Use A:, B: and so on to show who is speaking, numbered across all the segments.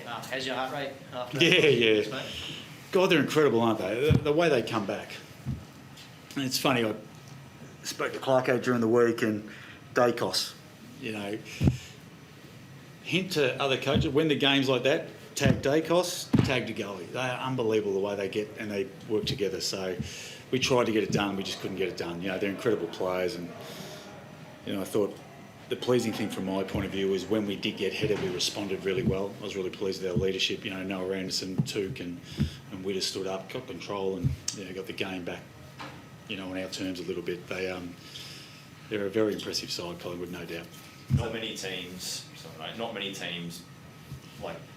A: How's your heart rate after
B: Yeah.
A: that?
B: God, they're incredible, aren't they? The way they come back. And it's funny, I spoke to Clarko during the week and Dacos, hint to other coaches, when the game's like that, tag Dacos, tag De Goey. They are unbelievable the way they get and they work together. So we tried to get it done, we just couldn't get it done. They're incredible players and, I thought the pleasing thing from my point of view is when we did get headed, we responded really well. I was really pleased with our leadership. Noah Anderson, Took and Witter stood up, got control and got the game back, on our terms a little bit. They're a very impressive side, Collingwood, no doubt.
C: Not many teams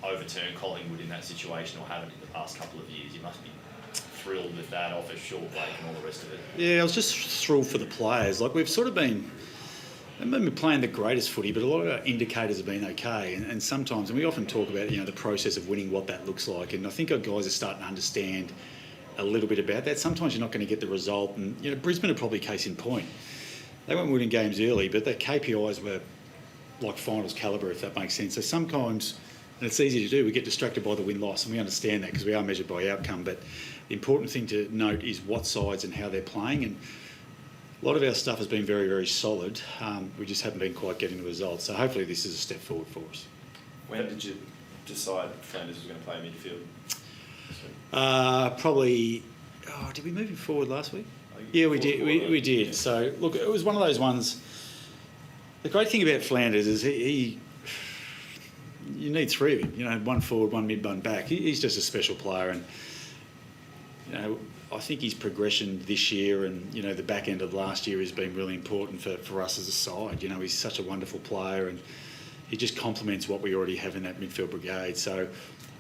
C: overturn Collingwood in that situation or haven't in the past couple of years. You must be thrilled with that off a short break and all the rest of it.
B: Yeah, I was just thrilled for the players. We've sort of been playing the greatest footy, but a lot of our indicators have been okay. And sometimes, and we often talk about, the process of winning, what that looks like. And I think our guys are starting to understand a little bit about that. Sometimes you're not going to get the result. And, Brisbane are probably case in point. They weren't winning games early, but their KPIs were like finals calibre, if that makes sense. So sometimes, and it's easy to do, we get distracted by the win-loss, and we understand that because we are measured by outcome. But the important thing to note is what sides and how they're playing. And a lot of our stuff has been very, very solid. We just haven't been quite getting the results. So hopefully this is a step forward for us.
D: When did you decide Flanders was going to play midfield?
B: Probably, did we move him forward last week? Yeah, we did. We did. Yeah. So, look, it was one of those ones. The great thing about Flanders is you need three of him. One forward, one mid, one back. He's just a special player, and I think his progression this year and the back end of last year has been really important for us as a side. He's such a wonderful player, and he just complements what we already have in that midfield brigade. So,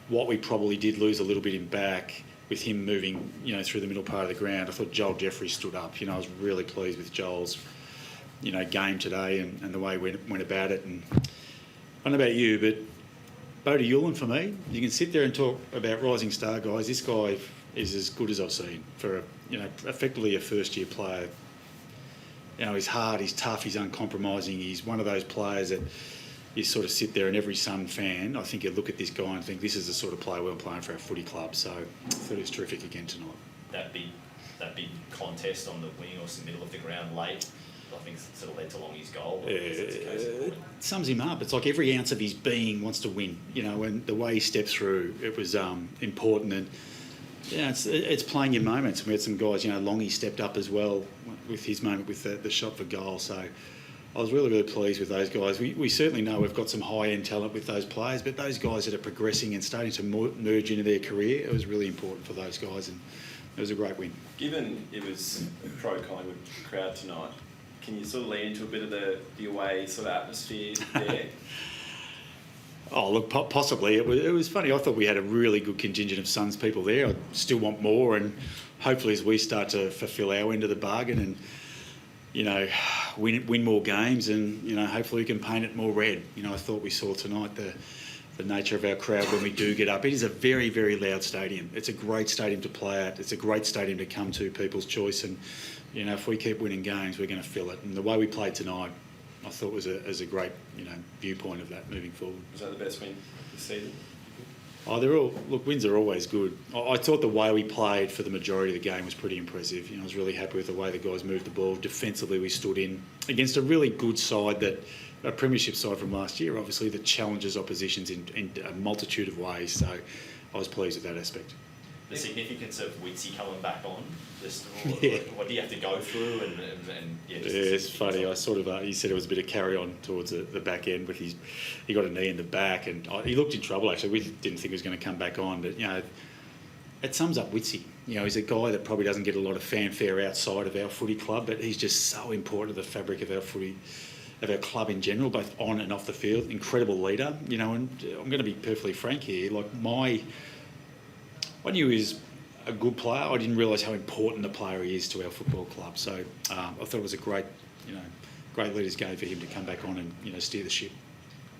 B: what we probably did lose a little bit in back, with him moving, through the middle part of the ground, I thought Joel Jeffrey stood up. I was really pleased with Joel's, game today and the way he went about it. And I don't know about you, but Bodie Yulin for me, you can sit there and talk about rising star guys. This guy is as good as I've seen for effectively a first-year player. He's hard, he's tough, he's uncompromising. He's one of those players that you sort of sit there and every Sun fan, I think you look at this guy and think this is the sort of player we're playing for our footy club. So I thought he was terrific again tonight.
C: That big contest on the wing or middle of the ground late, I think sort of led to Longy's goal.
B: It sums him up. It's like every ounce of his being wants to win, and the way he stepped through, it was important. And it's playing your moments. We had some guys, Longy stepped up as well with his moment with the shot for goal. So I was really, really pleased with those guys. We certainly know we've got some high-end talent with those players, but those guys that are progressing and starting to merge into their career, it was really important for those guys, and it was a great win.
D: Given it was a pro-Collingwood crowd tonight, can you sort of lean into a bit of the away sort of atmosphere there?
B: Oh, look, possibly. It was funny. I thought we had a really good contingent of Suns people there. I still want more, and hopefully as we start to fulfil our end of the bargain and win more games, and hopefully we can paint it more red. I thought we saw tonight the nature of our crowd when we do get up. It is a very, very loud stadium. It's a great stadium to play at. It's a great stadium to come to, people's choice, and if we keep winning games, we're going to fill it. And the way we played tonight, I thought was a great viewpoint of that moving forward.
D: Was that the best win this season?
B: Oh, wins are always good. I thought the way we played for the majority of the game was pretty impressive. I was really happy with the way the guys moved the ball. Defensively, we stood in against a really good side, a premiership side from last year, obviously, that challenges oppositions in a multitude of ways. So I was pleased with that aspect.
C: The significance of Witsy coming back on,
B: Yeah.
C: What do you have to go through?
B: It's funny. I sort of he said it was a bit of carry on towards the back end, but he got a knee in the back, and he looked in trouble. Actually, we didn't think he was going to come back on, but it sums up Witsy. He's a guy that probably doesn't get a lot of fanfare outside of our footy club, but he's just so important to the fabric of our footy, of our club in general, both on and off the field. Incredible leader, and I'm going to be perfectly frank here. I knew he was a good player. I didn't realise how important the player he is to our football club. So I thought it was a great leader's game for him to come back on and steer the ship.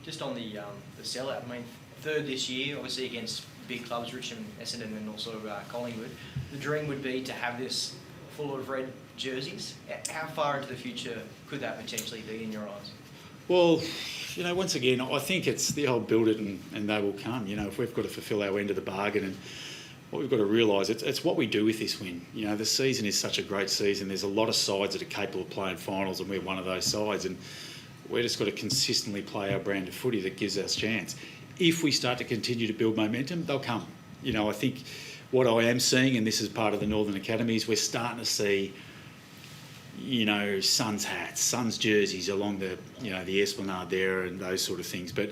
A: Just on the sellout, third this year, obviously against big clubs, Richmond, Essendon, and also Collingwood. The dream would be to have this full of red jerseys. How far into the future could that potentially be in your eyes?
B: Well, you know, once again, I think it's the old build it and they will come. You know, if we've got to fulfil our end of the bargain, and what we've got to realise, it's what we do with this win. You know, the season is such a great season. There's a lot of sides that are capable of playing finals, and we're one of those sides. And we're just got to consistently play our brand of footy that gives us a chance. If we start to continue to build momentum, they'll come. You know, I think what I am seeing, and this is part of the Northern Academies, we're starting to see, you know, Suns hats, Suns jerseys along the, you know, the Esplanade there and those sort of things. But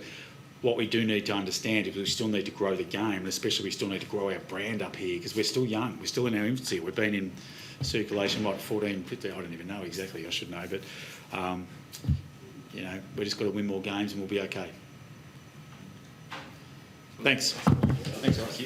B: what we do need to understand is we still need to grow the game, and especially we still need to grow our brand up here, because we're still young. We're still in our infancy. We've been in circulation, 14, 15, I don't even know exactly, I should know. But, you know, we've just got to win more games and we'll be okay. Thanks.
C: Thanks, Ross.